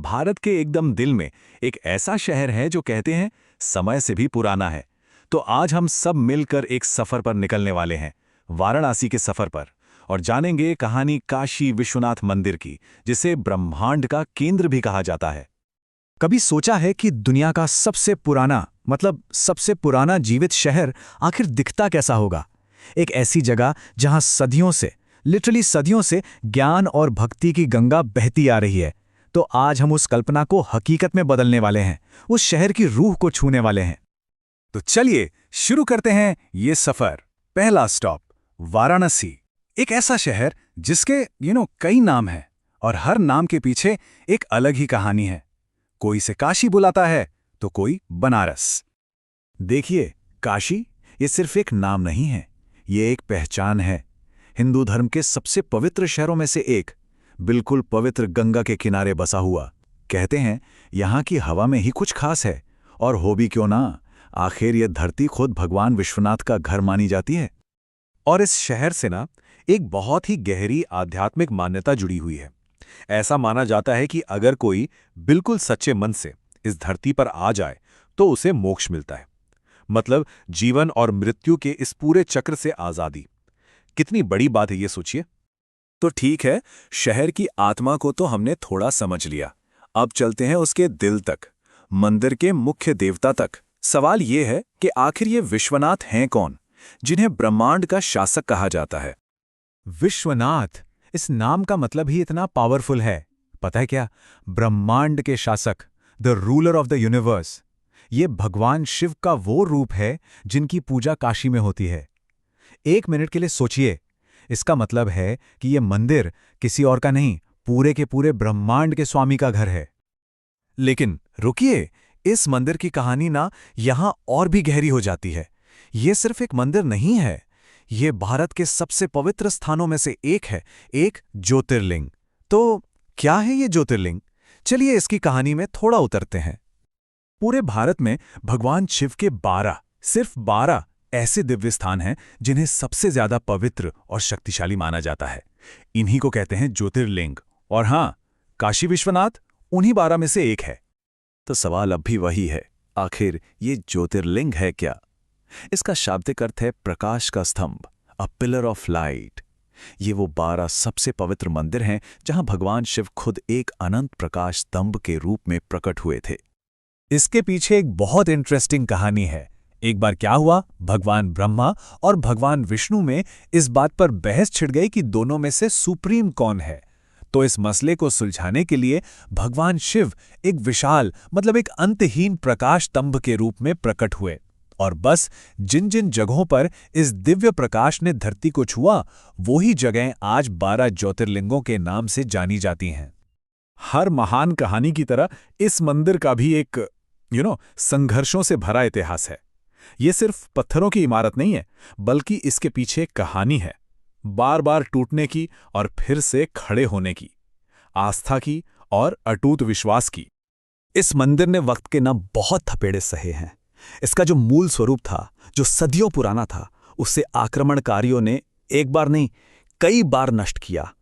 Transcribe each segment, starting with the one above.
भारत के एकदम दिल में एक ऐसा शहर है जो कहते हैं समय से भी पुराना है। तो आज हम सब मिलकर एक सफर पर निकलने वाले हैं, वाराणसी के सफर पर, और जानेंगे कहानी काशी विश्वनाथ मंदिर की, जिसे ब्रह्मांड का केंद्र भी कहा जाता है। कभी सोचा है कि दुनिया का सबसे पुराना सबसे पुराना जीवित शहर आखिर दिखता कैसा होगा? एक ऐसी जगह जहां लिटरली सदियों से ज्ञान और भक्ति की गंगा बहती आ रही है। तो आज हम उस कल्पना को हकीकत में बदलने वाले हैं, उस शहर की रूह को छूने वाले हैं। तो चलिए शुरू करते हैं ये सफर। पहला स्टॉप वाराणसी, एक ऐसा शहर जिसके कई नाम हैं और हर नाम के पीछे एक अलग ही कहानी है। कोई इसे काशी बुलाता है तो कोई बनारस। देखिए, काशी ये सिर्फ एक नाम नहीं है, ये एक पहचान है। हिंदू धर्म के सबसे पवित्र शहरों में से एक, बिल्कुल पवित्र गंगा के किनारे बसा हुआ। कहते हैं यहाँ की हवा में ही कुछ खास है, और हो भी क्यों ना, आखिर ये धरती खुद भगवान विश्वनाथ का घर मानी जाती है। और इस शहर से एक बहुत ही गहरी आध्यात्मिक मान्यता जुड़ी हुई है। ऐसा माना जाता है कि अगर कोई बिल्कुल सच्चे मन से इस धरती पर आ जाए तो उसे मोक्ष मिलता है, मतलब जीवन और मृत्यु के इस पूरे चक्र से आजादी। कितनी बड़ी बात है ये सोचिए। तो ठीक है, शहर की आत्मा को तो हमने थोड़ा समझ लिया। अब चलते हैं उसके दिल तक, मंदिर के मुख्य देवता तक। सवाल ये है कि आखिर ये विश्वनाथ हैं कौन, जिन्हें ब्रह्मांड का शासक कहा जाता है? विश्वनाथ, इस नाम का मतलब ही इतना पावरफुल है। पता है क्या? ब्रह्मांड के शासक, the ruler of the universe. ये भगवान शिव का वो रूप है जिनकी पूजा काशी में होती है। 1 मिनट के लिए सोचिए, इसका मतलब है कि ये मंदिर किसी और का नहीं, पूरे के पूरे ब्रह्मांड के स्वामी का घर है। लेकिन रुकिए, इस मंदिर की कहानी यहां और भी गहरी हो जाती है। ये सिर्फ एक मंदिर नहीं है, ये भारत के सबसे पवित्र स्थानों में से एक है, एक ज्योतिर्लिंग। तो क्या है ये ज्योतिर्लिंग? चलिए इसकी कहानी में थोड़ा उतरते हैं। पूरे भारत में भगवान शिव के 12, सिर्फ 12 ऐसे दिव्य स्थान हैं जिन्हें सबसे ज्यादा पवित्र और शक्तिशाली माना जाता है। इन्हीं को कहते हैं ज्योतिर्लिंग। और हां, काशी विश्वनाथ उन्हीं 12 में से एक है। तो सवाल अब भी वही है, आखिर ये ज्योतिर्लिंग है क्या? इसका शाब्दिक अर्थ है प्रकाश का स्तंभ, अ पिलर ऑफ लाइट। ये वो 12 सबसे पवित्र मंदिर हैं जहां भगवान शिव खुद एक अनंत प्रकाश स्तंभ के रूप में प्रकट हुए थे। इसके पीछे एक बहुत इंटरेस्टिंग कहानी है। एक बार क्या हुआ, भगवान ब्रह्मा और भगवान विष्णु में इस बात पर बहस छिड़ गई कि दोनों में से सुप्रीम कौन है। तो इस मसले को सुलझाने के लिए भगवान शिव एक विशाल एक अंतहीन प्रकाश स्तंभ के रूप में प्रकट हुए। और बस जिन जिन जगहों पर इस दिव्य प्रकाश ने धरती को छुआ, वही जगहें आज 12 ज्योतिर्लिंगों के नाम से जानी जाती हैं। हर महान कहानी की तरह इस मंदिर का भी एक संघर्षों से भरा इतिहास है। ये सिर्फ पत्थरों की इमारत नहीं है, बल्कि इसके पीछे कहानी है, बार बार टूटने की और फिर से खड़े होने की, आस्था की और अटूट विश्वास की। इस मंदिर ने वक्त के बहुत थपेड़े सहे हैं। इसका जो मूल स्वरूप था, जो सदियों पुराना था, उसे आक्रमणकारियों ने एक बार नहीं, कई बार नष्ट किया।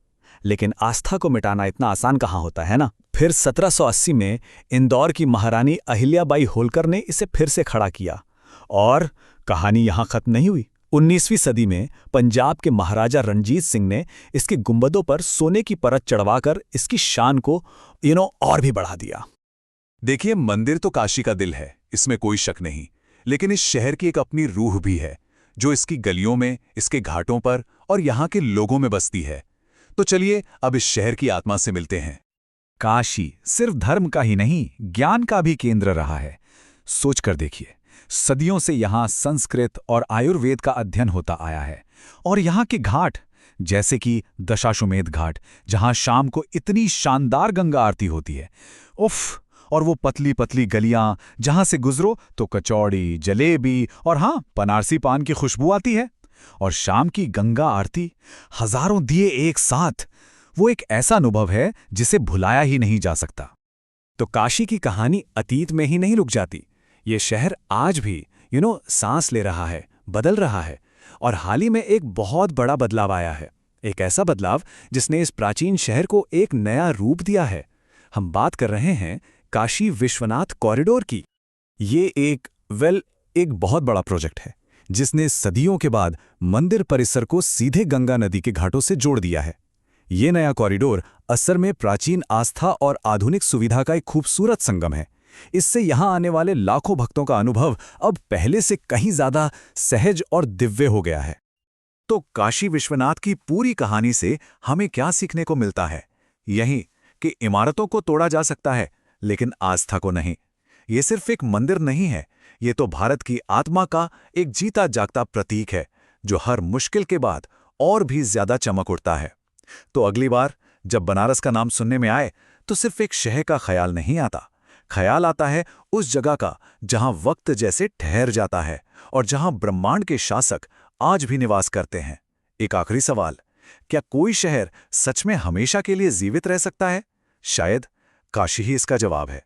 लेकिन आस्था को मिटाना इतना आसान कहाँ होता है ना। फिर 1780 में इंदौर की महारानी अहिल्याबाई होलकर ने इसे फिर से खड़ा किया। और कहानी यहां खत्म नहीं हुई। 19वीं सदी में पंजाब के महाराजा रणजीत सिंह ने इसके गुंबदों पर सोने की परत चढ़वाकर इसकी शान को और भी बढ़ा दिया। देखिए, मंदिर तो काशी का दिल है, इसमें कोई शक नहीं। लेकिन इस शहर की एक अपनी रूह भी है, जो इसकी गलियों में, इसके घाटों पर और यहाँ के लोगों में बसती है। तो चलिए अब इस शहर की आत्मा से मिलते हैं। काशी सिर्फ धर्म का ही नहीं, ज्ञान का भी केंद्र रहा है। सोचकर देखिए, सदियों से यहाँ संस्कृत और आयुर्वेद का अध्ययन होता आया है। और यहाँ के घाट, जैसे कि दशाश्वमेध घाट, जहाँ शाम को इतनी शानदार गंगा आरती होती है, उफ! और वो पतली पतली गलियां जहां से गुजरो तो कचौड़ी, जलेबी और बनारसी पान की खुशबू आती है। और शाम की गंगा आरती, हजारों दिए एक साथ, वो एक ऐसा अनुभव है जिसे भुलाया ही नहीं जा सकता। तो काशी की कहानी अतीत में ही नहीं रुक जाती। ये शहर आज भी सांस ले रहा है, बदल रहा है। और हाल ही में एक बहुत बड़ा बदलाव आया है, एक ऐसा बदलाव जिसने इस प्राचीन शहर को एक नया रूप दिया है। हम बात कर रहे हैं काशी विश्वनाथ कॉरिडोर की। ये एक बहुत बड़ा प्रोजेक्ट है जिसने सदियों के बाद मंदिर परिसर को सीधे गंगा नदी के घाटों से जोड़ दिया है। ये नया कॉरिडोर असल में प्राचीन आस्था और आधुनिक सुविधा का एक खूबसूरत संगम है। इससे यहां आने वाले लाखों भक्तों का अनुभव अब पहले से कहीं ज्यादा सहज और दिव्य हो गया है। तो काशी विश्वनाथ की पूरी कहानी से हमें क्या सीखने को मिलता है? यही कि इमारतों को तोड़ा जा सकता है, लेकिन आस्था को नहीं। ये सिर्फ एक मंदिर नहीं है, ये तो भारत की आत्मा का एक जीता जागता प्रतीक है, जो हर मुश्किल के बाद और भी ज्यादा चमक उठता है। तो अगली बार जब बनारस का नाम सुनने में आए, तो सिर्फ एक शहर का ख्याल नहीं आता। ख्याल आता है उस जगह का जहां वक्त जैसे ठहर जाता है और जहां ब्रह्मांड के शासक आज भी निवास करते हैं। एक आखिरी सवाल, क्या कोई शहर सच में हमेशा के लिए जीवित रह सकता है? शायद काशी ही इसका जवाब है।